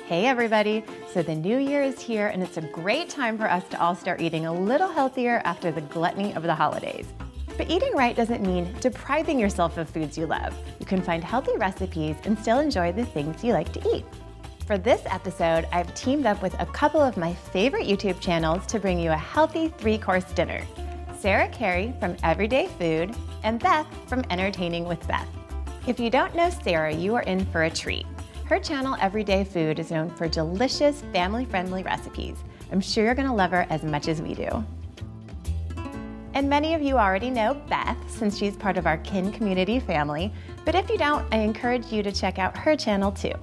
Hey everybody! So the new year is here and it's a great time for us to all start eating a little healthier after the gluttony of the holidays. But eating right doesn't mean depriving yourself of foods you love. You can find healthy recipes and still enjoy the things you like to eat. For this episode, I've teamed up with a couple of my favorite YouTube channels to bring you a healthy 3-course dinner. Sarah Carey from Everyday Food and Beth from Entertaining with Beth. If you don't know Sarah, you are in for a treat. Her channel, Everyday Food, is known for delicious, family-friendly recipes. I'm sure you're gonna love her as much as we do. And many of you already know Beth, since she's part of our Kin community family, but if you don't, I encourage you to check out her channel too.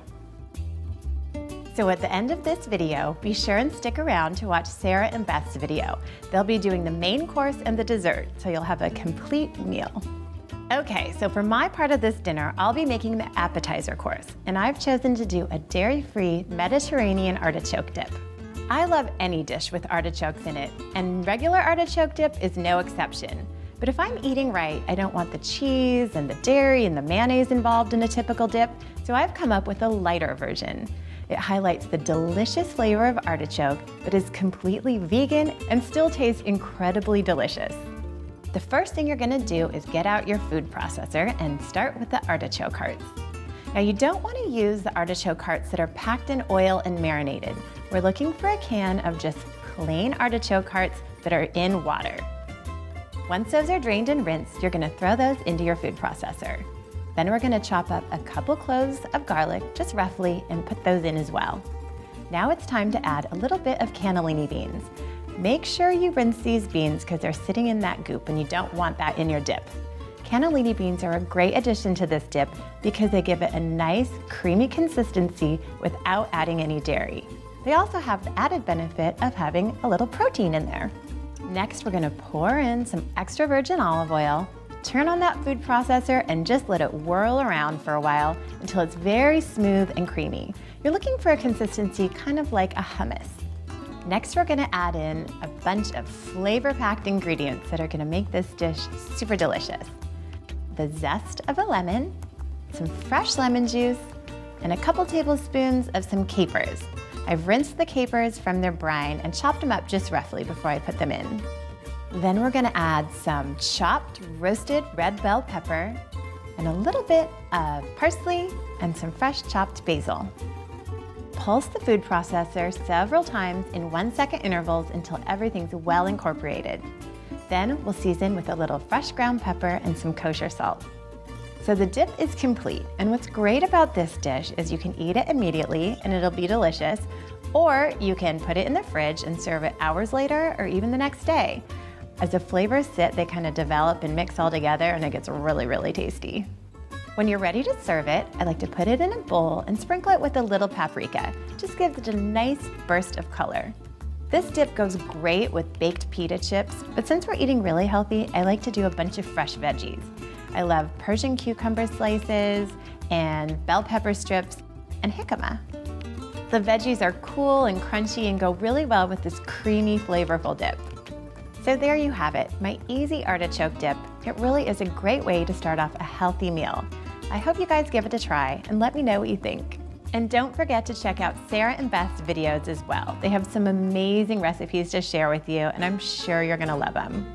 So at the end of this video, be sure and stick around to watch Sarah and Beth's video. They'll be doing the main course and the dessert, so you'll have a complete meal. Okay, so for my part of this dinner, I'll be making the appetizer course, and I've chosen to do a dairy-free Mediterranean artichoke dip. I love any dish with artichokes in it, and regular artichoke dip is no exception. But if I'm eating right, I don't want the cheese and the dairy and the mayonnaise involved in a typical dip, so I've come up with a lighter version. It highlights the delicious flavor of artichoke, but is completely vegan and still tastes incredibly delicious. The first thing you're gonna do is get out your food processor and start with the artichoke hearts. Now you don't wanna use the artichoke hearts that are packed in oil and marinated. We're looking for a can of just plain artichoke hearts that are in water. Once those are drained and rinsed, you're gonna throw those into your food processor. Then we're gonna chop up a couple cloves of garlic, just roughly, and put those in as well. Now it's time to add a little bit of cannellini beans. Make sure you rinse these beans because they're sitting in that goop and you don't want that in your dip. Cannellini beans are a great addition to this dip because they give it a nice, creamy consistency without adding any dairy. They also have the added benefit of having a little protein in there. Next, we're gonna pour in some extra virgin olive oil, turn on that food processor, and just let it whirl around for a while until it's very smooth and creamy. You're looking for a consistency kind of like a hummus. Next, we're gonna add in a bunch of flavor-packed ingredients that are gonna make this dish super delicious. The zest of a lemon, some fresh lemon juice, and a couple tablespoons of some capers. I've rinsed the capers from their brine and chopped them up just roughly before I put them in. Then we're gonna add some chopped roasted red bell pepper and a little bit of parsley and some fresh chopped basil. Pulse the food processor several times in 1-second intervals until everything's well incorporated. Then we'll season with a little fresh ground pepper and some kosher salt. So the dip is complete, and what's great about this dish is you can eat it immediately and it'll be delicious, or you can put it in the fridge and serve it hours later or even the next day. As the flavors sit, they kind of develop and mix all together and it gets really, really tasty. When you're ready to serve it, I like to put it in a bowl and sprinkle it with a little paprika. Just gives it a nice burst of color. This dip goes great with baked pita chips, but since we're eating really healthy, I like to do a bunch of fresh veggies. I love Persian cucumber slices and bell pepper strips and jicama. The veggies are cool and crunchy and go really well with this creamy, flavorful dip. So there you have it, my easy artichoke dip. It really is a great way to start off a healthy meal. I hope you guys give it a try and let me know what you think. And don't forget to check out Sarah and Beth's videos as well. They have some amazing recipes to share with you and I'm sure you're gonna love them.